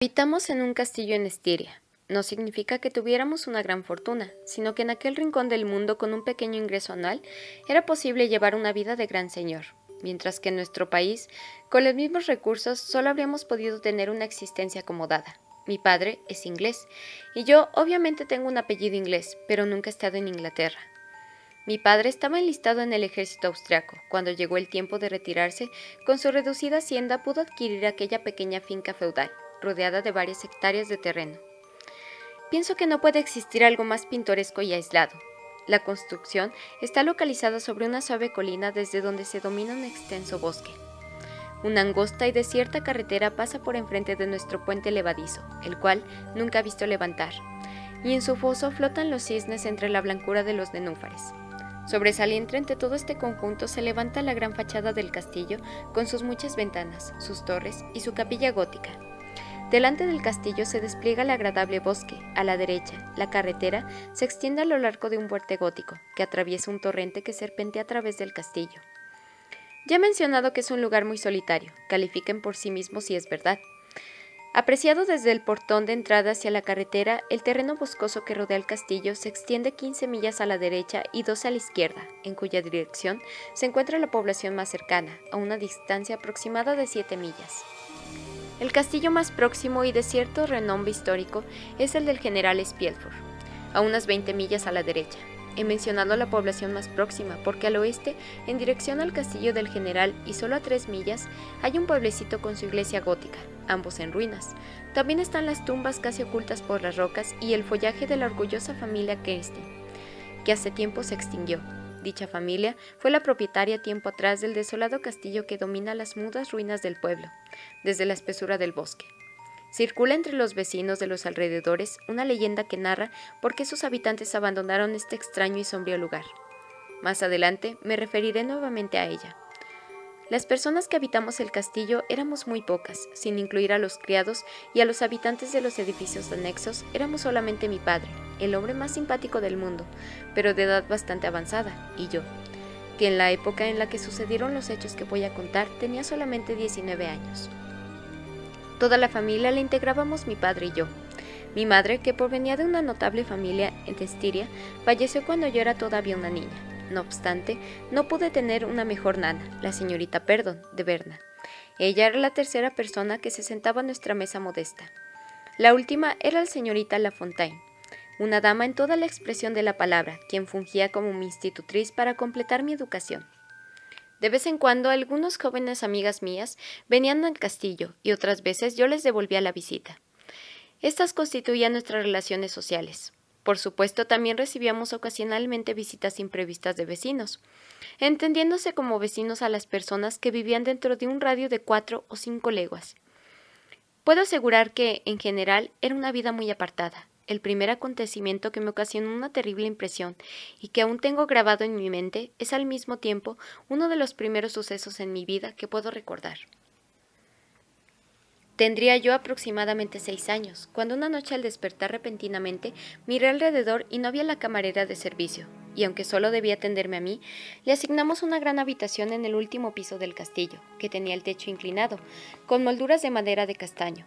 Habitamos en un castillo en Estiria. No significa que tuviéramos una gran fortuna, sino que en aquel rincón del mundo con un pequeño ingreso anual era posible llevar una vida de gran señor, mientras que en nuestro país, con los mismos recursos, solo habríamos podido tener una existencia acomodada. Mi padre es inglés, y yo obviamente tengo un apellido inglés, pero nunca he estado en Inglaterra. Mi padre estaba enlistado en el ejército austriaco. Cuando llegó el tiempo de retirarse, con su reducida hacienda pudo adquirir aquella pequeña finca feudal, rodeada de varias hectáreas de terreno. Pienso que no puede existir algo más pintoresco y aislado. La construcción está localizada sobre una suave colina desde donde se domina un extenso bosque. Una angosta y desierta carretera pasa por enfrente de nuestro puente levadizo, el cual nunca he visto levantar, y en su foso flotan los cisnes entre la blancura de los nenúfares. Sobresaliente entre todo este conjunto se levanta la gran fachada del castillo con sus muchas ventanas, sus torres y su capilla gótica. Delante del castillo se despliega el agradable bosque. A la derecha, la carretera se extiende a lo largo de un fuerte gótico, que atraviesa un torrente que serpentea a través del castillo. Ya he mencionado que es un lugar muy solitario, califiquen por sí mismos si es verdad. Apreciado desde el portón de entrada hacia la carretera, el terreno boscoso que rodea el castillo se extiende 15 millas a la derecha y 12 a la izquierda, en cuya dirección se encuentra la población más cercana, a una distancia aproximada de 7 millas. El castillo más próximo y de cierto renombre histórico es el del general Spielfort, a unas 20 millas a la derecha. He mencionado la población más próxima porque al oeste, en dirección al castillo del general y solo a 3 millas, hay un pueblecito con su iglesia gótica, ambos en ruinas. También están las tumbas casi ocultas por las rocas y el follaje de la orgullosa familia Kerstin, que hace tiempo se extinguió. Dicha familia fue la propietaria tiempo atrás del desolado castillo que domina las mudas ruinas del pueblo, desde la espesura del bosque. Circula entre los vecinos de los alrededores una leyenda que narra por qué sus habitantes abandonaron este extraño y sombrío lugar. Más adelante me referiré nuevamente a ella. Las personas que habitamos el castillo éramos muy pocas, sin incluir a los criados y a los habitantes de los edificios anexos, éramos solamente mi padre, el hombre más simpático del mundo, pero de edad bastante avanzada, y yo, que en la época en la que sucedieron los hechos que voy a contar tenía solamente 19 años. Toda la familia la integrábamos mi padre y yo. Mi madre, que provenía de una notable familia en Estiria, falleció cuando yo era todavía una niña. No obstante, no pude tener una mejor nana, la señorita Perdon, de Berna. Ella era la tercera persona que se sentaba a nuestra mesa modesta. La última era la señorita Lafontaine, una dama en toda la expresión de la palabra, quien fungía como mi institutriz para completar mi educación. De vez en cuando algunas jóvenes amigas mías venían al castillo y otras veces yo les devolvía la visita. Estas constituían nuestras relaciones sociales. Por supuesto, también recibíamos ocasionalmente visitas imprevistas de vecinos, entendiéndose como vecinos a las personas que vivían dentro de un radio de 4 o 5 leguas. Puedo asegurar que, en general, era una vida muy apartada. El primer acontecimiento que me ocasionó una terrible impresión y que aún tengo grabado en mi mente es al mismo tiempo uno de los primeros sucesos en mi vida que puedo recordar. Tendría yo aproximadamente 6 años, cuando una noche al despertar repentinamente miré alrededor y no había la camarera de servicio, y aunque solo debía atenderme a mí, le asignamos una gran habitación en el último piso del castillo, que tenía el techo inclinado, con molduras de madera de castaño.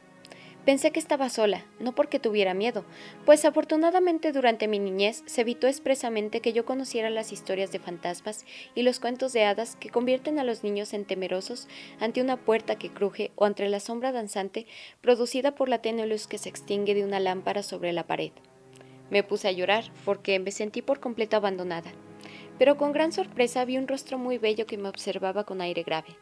Pensé que estaba sola, no porque tuviera miedo, pues afortunadamente durante mi niñez se evitó expresamente que yo conociera las historias de fantasmas y los cuentos de hadas que convierten a los niños en temerosos ante una puerta que cruje o ante la sombra danzante producida por la tenue luz que se extingue de una lámpara sobre la pared. Me puse a llorar porque me sentí por completo abandonada, pero con gran sorpresa vi un rostro muy bello que me observaba con aire grave.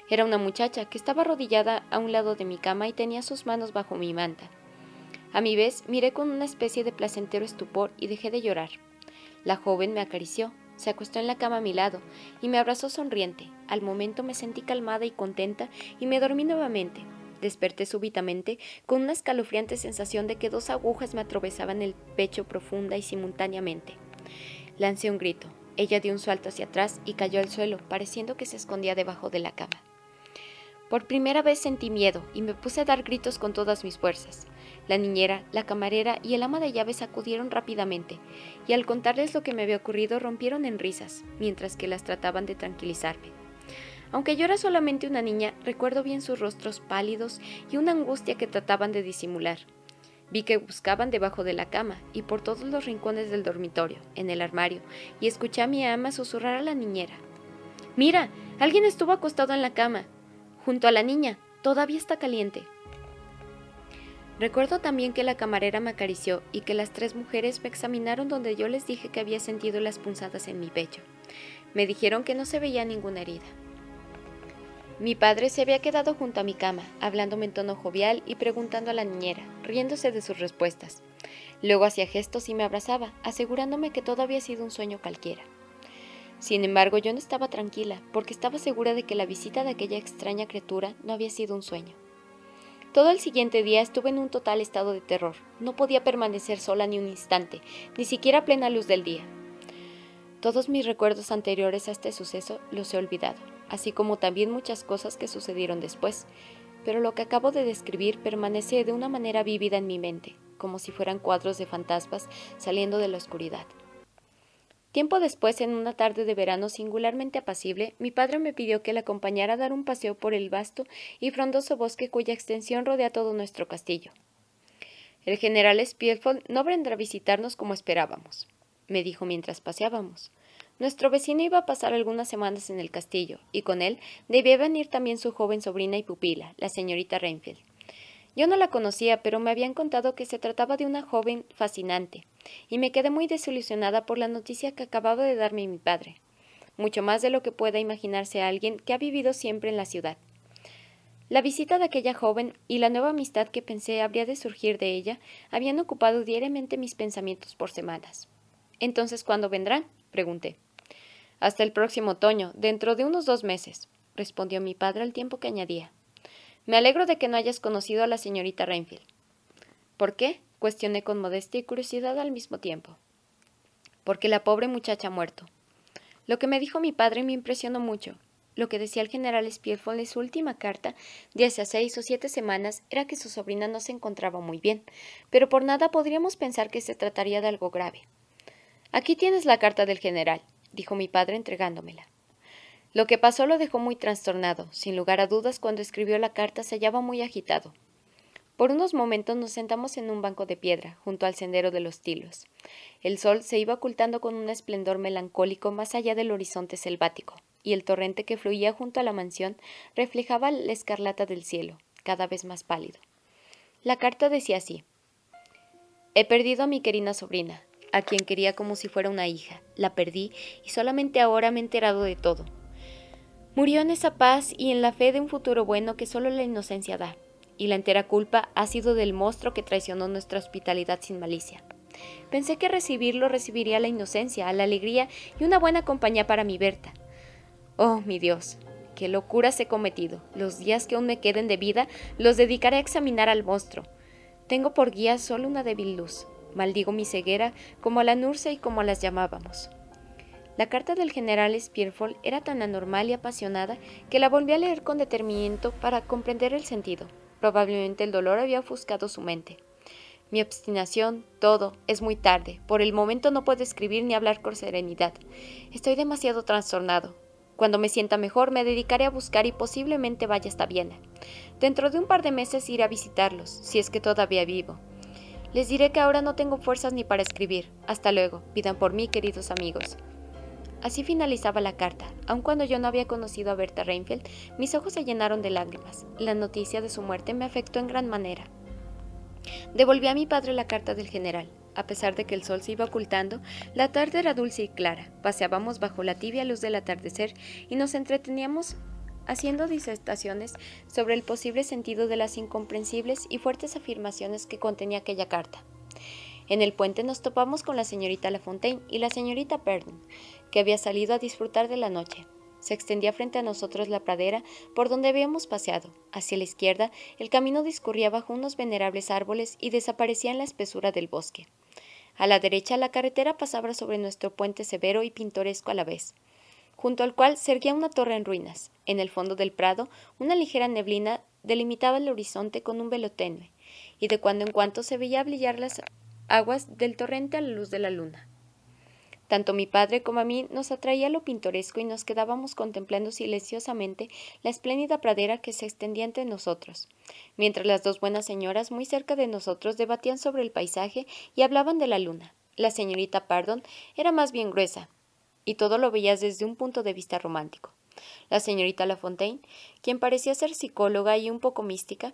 Era una muchacha que estaba arrodillada a un lado de mi cama y tenía sus manos bajo mi manta. A mi vez, miré con una especie de placentero estupor y dejé de llorar. La joven me acarició, se acostó en la cama a mi lado y me abrazó sonriente. Al momento me sentí calmada y contenta y me dormí nuevamente. Desperté súbitamente con una escalofriante sensación de que 2 agujas me atravesaban el pecho profunda y simultáneamente. Lancé un grito. Ella dio un salto hacia atrás y cayó al suelo, pareciendo que se escondía debajo de la cama. Por primera vez sentí miedo y me puse a dar gritos con todas mis fuerzas. La niñera, la camarera y el ama de llaves acudieron rápidamente, y al contarles lo que me había ocurrido rompieron en risas, mientras que las trataban de tranquilizarme. Aunque yo era solamente una niña, recuerdo bien sus rostros pálidos y una angustia que trataban de disimular. Vi que buscaban debajo de la cama y por todos los rincones del dormitorio, en el armario, y escuché a mi ama susurrar a la niñera. «Mira, alguien estuvo acostado en la cama, junto a la niña, todavía está caliente». Recuerdo también que la camarera me acarició y que las 3 mujeres me examinaron donde yo les dije que había sentido las punzadas en mi pecho. Me dijeron que no se veía ninguna herida. Mi padre se había quedado junto a mi cama, hablándome en tono jovial y preguntando a la niñera, riéndose de sus respuestas. Luego hacía gestos y me abrazaba, asegurándome que todo había sido un sueño cualquiera. Sin embargo, yo no estaba tranquila, porque estaba segura de que la visita de aquella extraña criatura no había sido un sueño. Todo el siguiente día estuve en un total estado de terror. No podía permanecer sola ni un instante, ni siquiera a plena luz del día. Todos mis recuerdos anteriores a este suceso los he olvidado, así como también muchas cosas que sucedieron después, pero lo que acabo de describir permanece de una manera vívida en mi mente, como si fueran cuadros de fantasmas saliendo de la oscuridad. Tiempo después, en una tarde de verano singularmente apacible, mi padre me pidió que le acompañara a dar un paseo por el vasto y frondoso bosque cuya extensión rodea todo nuestro castillo. «El general Spielfold no vendrá a visitarnos como esperábamos», me dijo mientras paseábamos. Nuestro vecino iba a pasar algunas semanas en el castillo, y con él debía venir también su joven sobrina y pupila, la señorita Renfield. Yo no la conocía, pero me habían contado que se trataba de una joven fascinante, y me quedé muy desilusionada por la noticia que acababa de darme mi padre, mucho más de lo que pueda imaginarse alguien que ha vivido siempre en la ciudad. La visita de aquella joven y la nueva amistad que pensé habría de surgir de ella habían ocupado diariamente mis pensamientos por semanas. «¿Entonces cuándo vendrán?», pregunté. «Hasta el próximo otoño, dentro de unos 2 meses», respondió mi padre al tiempo que añadía. «Me alegro de que no hayas conocido a la señorita Renfield». «¿Por qué?», cuestioné con modestia y curiosidad al mismo tiempo. «Porque la pobre muchacha ha muerto». Lo que me dijo mi padre me impresionó mucho. Lo que decía el general Spielfold en su última carta, de hace 6 o 7 semanas, era que su sobrina no se encontraba muy bien, pero por nada podríamos pensar que se trataría de algo grave. «Aquí tienes la carta del general», dijo mi padre entregándomela. Lo que pasó lo dejó muy trastornado. Sin lugar a dudas, cuando escribió la carta se hallaba muy agitado. Por unos momentos nos sentamos en un banco de piedra, junto al sendero de los tilos. El sol se iba ocultando con un esplendor melancólico más allá del horizonte selvático, y el torrente que fluía junto a la mansión reflejaba la escarlata del cielo, cada vez más pálido. La carta decía así: «He perdido a mi querida sobrina, a quien quería como si fuera una hija. La perdí y solamente ahora me he enterado de todo. Murió en esa paz y en la fe de un futuro bueno que solo la inocencia da, y la entera culpa ha sido del monstruo que traicionó nuestra hospitalidad sin malicia. Pensé que recibirlo recibiría la inocencia, la alegría y una buena compañía para mi Berta. Oh, mi Dios, qué locuras he cometido. Los días que aún me queden de vida los dedicaré a examinar al monstruo. Tengo por guía solo una débil luz. Maldigo mi ceguera como a la Nurse y como las llamábamos». La carta del general Spielfold era tan anormal y apasionada que la volví a leer con detenimiento para comprender el sentido. Probablemente el dolor había ofuscado su mente. «Mi obstinación, todo, es muy tarde. Por el momento no puedo escribir ni hablar con serenidad. Estoy demasiado trastornado. Cuando me sienta mejor me dedicaré a buscar y posiblemente vaya hasta Viena. Dentro de un par de meses iré a visitarlos, si es que todavía vivo. Les diré que ahora no tengo fuerzas ni para escribir. Hasta luego. Pidan por mí, queridos amigos». Así finalizaba la carta. Aun cuando yo no había conocido a Berta Renfield, mis ojos se llenaron de lágrimas. La noticia de su muerte me afectó en gran manera. Devolví a mi padre la carta del general. A pesar de que el sol se iba ocultando, la tarde era dulce y clara. Paseábamos bajo la tibia luz del atardecer y nos entreteníamos haciendo disertaciones sobre el posible sentido de las incomprensibles y fuertes afirmaciones que contenía aquella carta. En el puente nos topamos con la señorita Lafontaine y la señorita Vernon, que había salido a disfrutar de la noche. Se extendía frente a nosotros la pradera por donde habíamos paseado. Hacia la izquierda, el camino discurría bajo unos venerables árboles y desaparecía en la espesura del bosque. A la derecha, la carretera pasaba sobre nuestro puente severo y pintoresco a la vez, junto al cual se erguía una torre en ruinas. En el fondo del prado, una ligera neblina delimitaba el horizonte con un velo tenue, y de cuando en cuando se veía brillar las aguas del torrente a la luz de la luna. Tanto mi padre como a mí nos atraía lo pintoresco y nos quedábamos contemplando silenciosamente la espléndida pradera que se extendía entre nosotros, mientras las dos buenas señoras muy cerca de nosotros debatían sobre el paisaje y hablaban de la luna. La señorita Pardon era más bien gruesa, y todo lo veías desde un punto de vista romántico. La señorita Lafontaine, quien parecía ser psicóloga y un poco mística,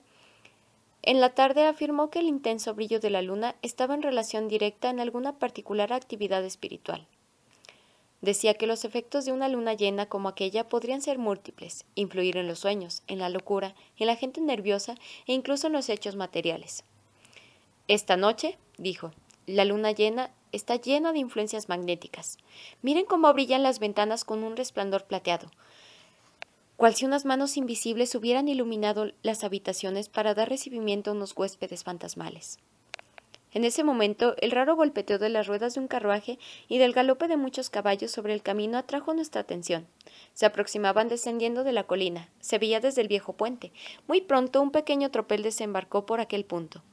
en la tarde afirmó que el intenso brillo de la luna estaba en relación directa en alguna particular actividad espiritual. Decía que los efectos de una luna llena como aquella podrían ser múltiples, influir en los sueños, en la locura, en la gente nerviosa e incluso en los hechos materiales. Esta noche, dijo, la luna llena está llena de influencias magnéticas. Miren cómo brillan las ventanas con un resplandor plateado, cual si unas manos invisibles hubieran iluminado las habitaciones para dar recibimiento a unos huéspedes fantasmales. En ese momento, el raro golpeteo de las ruedas de un carruaje y del galope de muchos caballos sobre el camino atrajo nuestra atención. Se aproximaban descendiendo de la colina. Se veía desde el viejo puente. Muy pronto, un pequeño tropel desembarcó por aquel punto.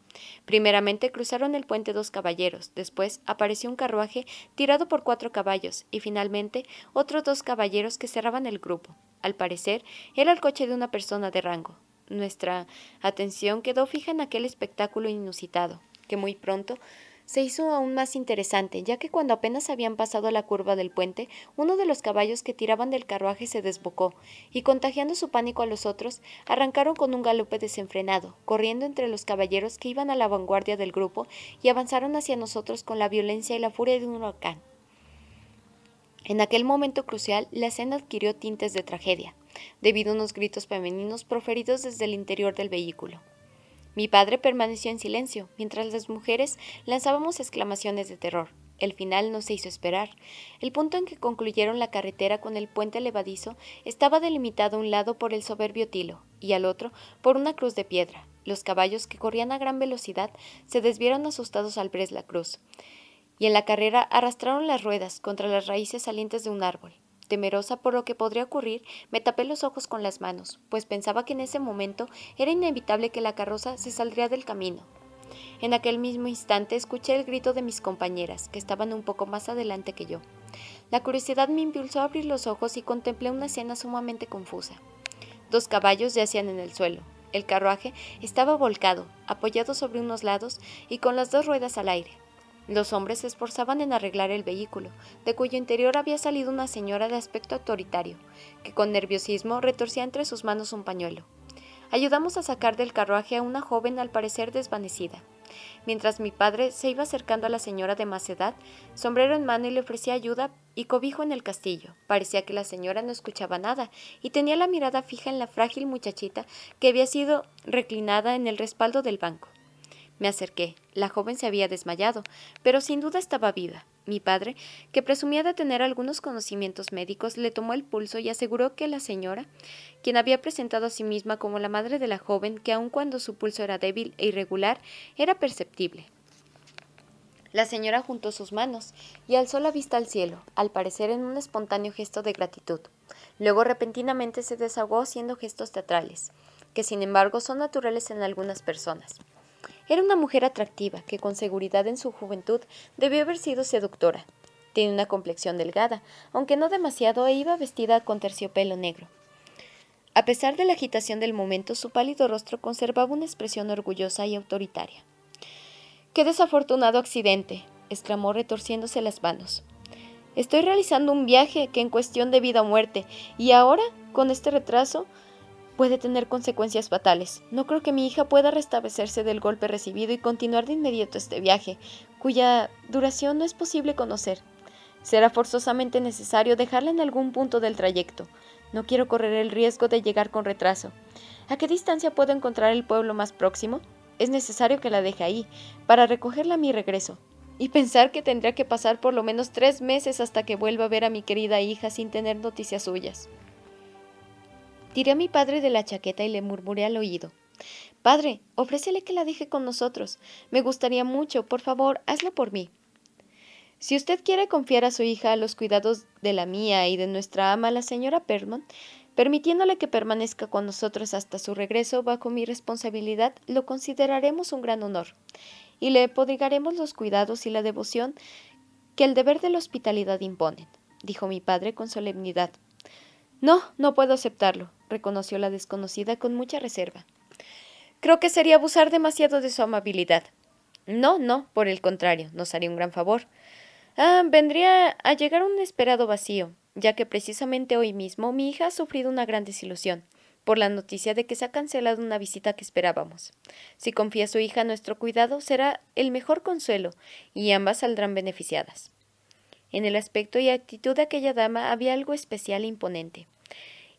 Primeramente cruzaron el puente dos caballeros, después apareció un carruaje tirado por 4 caballos y finalmente otros 2 caballeros que cerraban el grupo. Al parecer, era el coche de una persona de rango. Nuestra atención quedó fija en aquel espectáculo inusitado, que muy pronto se hizo aún más interesante, ya que cuando apenas habían pasado la curva del puente, uno de los caballos que tiraban del carruaje se desbocó, y contagiando su pánico a los otros, arrancaron con un galope desenfrenado, corriendo entre los caballeros que iban a la vanguardia del grupo, y avanzaron hacia nosotros con la violencia y la furia de un huracán. En aquel momento crucial, la escena adquirió tintes de tragedia, debido a unos gritos femeninos proferidos desde el interior del vehículo. Mi padre permaneció en silencio, mientras las mujeres lanzábamos exclamaciones de terror. El final no se hizo esperar. El punto en que concluyeron la carretera con el puente levadizo estaba delimitado a un lado por el soberbio tilo, y al otro por una cruz de piedra. Los caballos, que corrían a gran velocidad, se desviaron asustados al ver la cruz, y en la carrera arrastraron las ruedas contra las raíces salientes de un árbol. Temerosa por lo que podría ocurrir, me tapé los ojos con las manos, pues pensaba que en ese momento era inevitable que la carroza se saldría del camino. En aquel mismo instante escuché el grito de mis compañeras, que estaban un poco más adelante que yo. La curiosidad me impulsó a abrir los ojos y contemplé una escena sumamente confusa. 2 caballos yacían en el suelo. El carruaje estaba volcado, apoyado sobre unos lados y con las 2 ruedas al aire. Los hombres se esforzaban en arreglar el vehículo, de cuyo interior había salido una señora de aspecto autoritario, que con nerviosismo retorcía entre sus manos un pañuelo. Ayudamos a sacar del carruaje a una joven al parecer desvanecida. Mientras mi padre se iba acercando a la señora de más edad, sombrero en mano, y le ofrecía ayuda y cobijo en el castillo. Parecía que la señora no escuchaba nada y tenía la mirada fija en la frágil muchachita que había sido reclinada en el respaldo del banco. Me acerqué. La joven se había desmayado, pero sin duda estaba viva. Mi padre, que presumía de tener algunos conocimientos médicos, le tomó el pulso y aseguró que la señora, quien había presentado a sí misma como la madre de la joven, que aun cuando su pulso era débil e irregular, era perceptible. La señora juntó sus manos y alzó la vista al cielo, al parecer en un espontáneo gesto de gratitud. Luego repentinamente se desahogó haciendo gestos teatrales, que sin embargo son naturales en algunas personas. Era una mujer atractiva, que con seguridad en su juventud debió haber sido seductora. Tenía una complexión delgada, aunque no demasiado, e iba vestida con terciopelo negro. A pesar de la agitación del momento, su pálido rostro conservaba una expresión orgullosa y autoritaria. «¡Qué desafortunado accidente!», exclamó retorciéndose las manos. «Estoy realizando un viaje que en cuestión de vida o muerte, y ahora, con este retraso, puede tener consecuencias fatales. No creo que mi hija pueda restablecerse del golpe recibido y continuar de inmediato este viaje, cuya duración no es posible conocer. Será forzosamente necesario dejarla en algún punto del trayecto. No quiero correr el riesgo de llegar con retraso. ¿A qué distancia puedo encontrar el pueblo más próximo? Es necesario que la deje ahí, para recogerla a mi regreso. Y pensar que tendría que pasar por lo menos 3 meses hasta que vuelva a ver a mi querida hija sin tener noticias suyas». Tiré a mi padre de la chaqueta y le murmuré al oído: «Padre, ofrécele que la deje con nosotros. Me gustaría mucho. Por favor, hazlo por mí». «Si usted quiere confiar a su hija a los cuidados de la mía y de nuestra ama, la señora Perdon, permitiéndole que permanezca con nosotros hasta su regreso bajo mi responsabilidad, lo consideraremos un gran honor, y le prodigaremos los cuidados y la devoción que el deber de la hospitalidad imponen, dijo mi padre con solemnidad. No, no puedo aceptarlo, reconoció la desconocida con mucha reserva. Creo que sería abusar demasiado de su amabilidad. No, no, por el contrario, nos haría un gran favor. Vendría a llegar un inesperado vacío, ya que precisamente hoy mismo mi hija ha sufrido una gran desilusión, por la noticia de que se ha cancelado una visita que esperábamos. Si confía a su hija a nuestro cuidado, será el mejor consuelo, y ambas saldrán beneficiadas. En el aspecto y actitud de aquella dama había algo especial e imponente,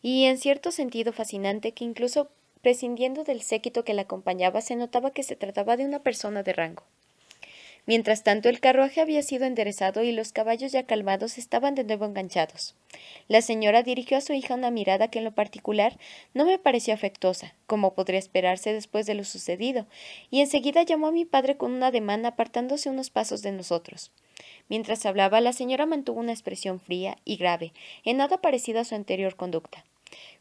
y en cierto sentido fascinante que incluso prescindiendo del séquito que la acompañaba se notaba que se trataba de una persona de rango. Mientras tanto, el carruaje había sido enderezado y los caballos ya calmados estaban de nuevo enganchados. La señora dirigió a su hija una mirada que en lo particular no me pareció afectuosa, como podría esperarse después de lo sucedido, y enseguida llamó a mi padre con un ademán apartándose unos pasos de nosotros. Mientras hablaba, la señora mantuvo una expresión fría y grave, en nada parecida a su anterior conducta.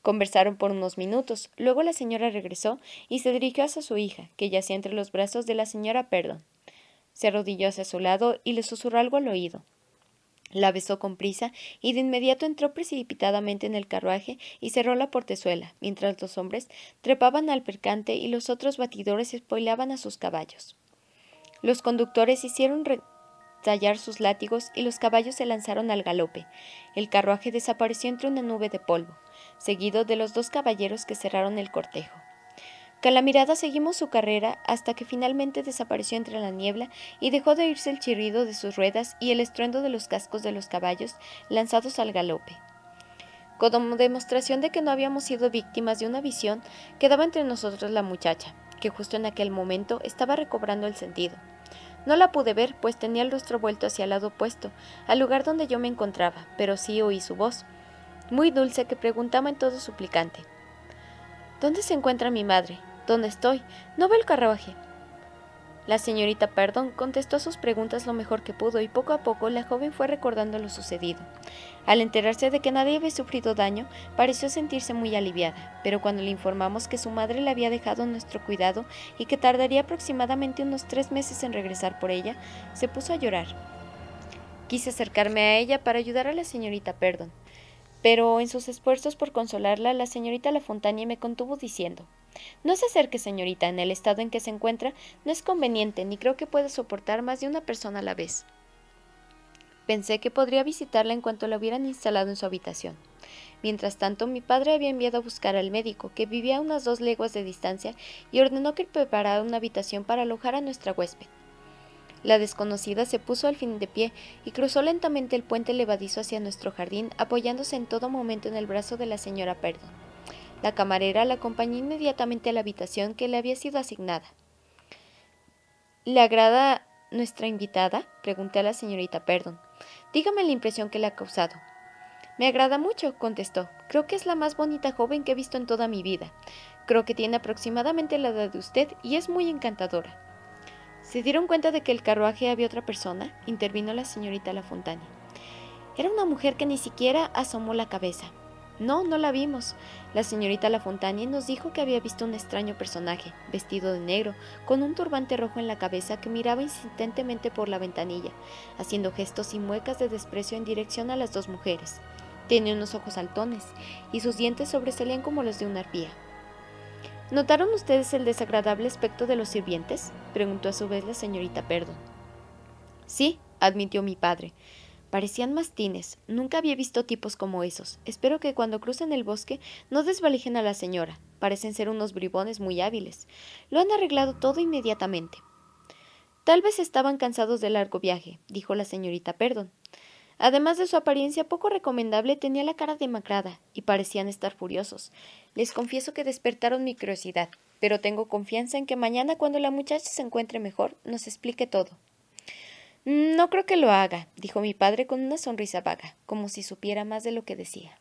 Conversaron por unos minutos, luego la señora regresó y se dirigió hacia su hija, que yacía entre los brazos de la señora Perdon. Se arrodilló hacia su lado y le susurró algo al oído. La besó con prisa y de inmediato entró precipitadamente en el carruaje y cerró la portezuela, mientras los hombres trepaban al percante y los otros batidores espoleaban a sus caballos. Los conductores hicieron retallar sus látigos y los caballos se lanzaron al galope. El carruaje desapareció entre una nube de polvo, seguido de los dos caballeros que cerraron el cortejo. Con la mirada seguimos su carrera hasta que finalmente desapareció entre la niebla y dejó de oírse el chirrido de sus ruedas y el estruendo de los cascos de los caballos lanzados al galope. Como demostración de que no habíamos sido víctimas de una visión, quedaba entre nosotros la muchacha, que justo en aquel momento estaba recobrando el sentido. No la pude ver, pues tenía el rostro vuelto hacia el lado opuesto, al lugar donde yo me encontraba, pero sí oí su voz, muy dulce, que preguntaba en todo suplicante. ¿Dónde se encuentra mi madre? ¿Dónde estoy? No veo el carruaje. La señorita Perdon contestó a sus preguntas lo mejor que pudo y poco a poco la joven fue recordando lo sucedido. Al enterarse de que nadie había sufrido daño, pareció sentirse muy aliviada, pero cuando le informamos que su madre la había dejado en nuestro cuidado y que tardaría aproximadamente unos 3 meses en regresar por ella, se puso a llorar. Quise acercarme a ella para ayudar a la señorita Perdon, pero en sus esfuerzos por consolarla, la señorita La Fontaine me contuvo diciendo: «No se acerque, señorita, en el estado en que se encuentra no es conveniente, ni creo que pueda soportar más de una persona a la vez». Pensé que podría visitarla en cuanto la hubieran instalado en su habitación. Mientras tanto, mi padre había enviado a buscar al médico, que vivía a unas 2 leguas de distancia, y ordenó que preparara una habitación para alojar a nuestra huésped. La desconocida se puso al fin de pie y cruzó lentamente el puente levadizo hacia nuestro jardín, apoyándose en todo momento en el brazo de la señora Perdon. La camarera la acompañó inmediatamente a la habitación que le había sido asignada. «¿Le agrada nuestra invitada?», pregunté a la señorita Perdon. «Dígame la impresión que le ha causado». «Me agrada mucho», contestó. «Creo que es la más bonita joven que he visto en toda mi vida. Creo que tiene aproximadamente la edad de usted y es muy encantadora». «¿Se dieron cuenta de que en el carruaje había otra persona?», intervino la señorita La Fontaine. «Era una mujer que ni siquiera asomó la cabeza». «No, no la vimos. La señorita La Fontaine nos dijo que había visto un extraño personaje, vestido de negro, con un turbante rojo en la cabeza, que miraba insistentemente por la ventanilla, haciendo gestos y muecas de desprecio en dirección a las 2 mujeres. Tenía unos ojos saltones, y sus dientes sobresalían como los de una arpía». «¿Notaron ustedes el desagradable aspecto de los sirvientes?», preguntó a su vez la señorita Perdon. «Sí», admitió mi padre. «Parecían mastines. Nunca había visto tipos como esos. Espero que cuando crucen el bosque no desvalijen a la señora. Parecen ser unos bribones muy hábiles. Lo han arreglado todo inmediatamente». «Tal vez estaban cansados del largo viaje», dijo la señorita Perdon. Además de su apariencia poco recomendable, tenía la cara demacrada y parecían estar furiosos. Les confieso que despertaron mi curiosidad, pero tengo confianza en que mañana, cuando la muchacha se encuentre mejor, nos explique todo. «No creo que lo haga», dijo mi padre con una sonrisa vaga, como si supiera más de lo que decía.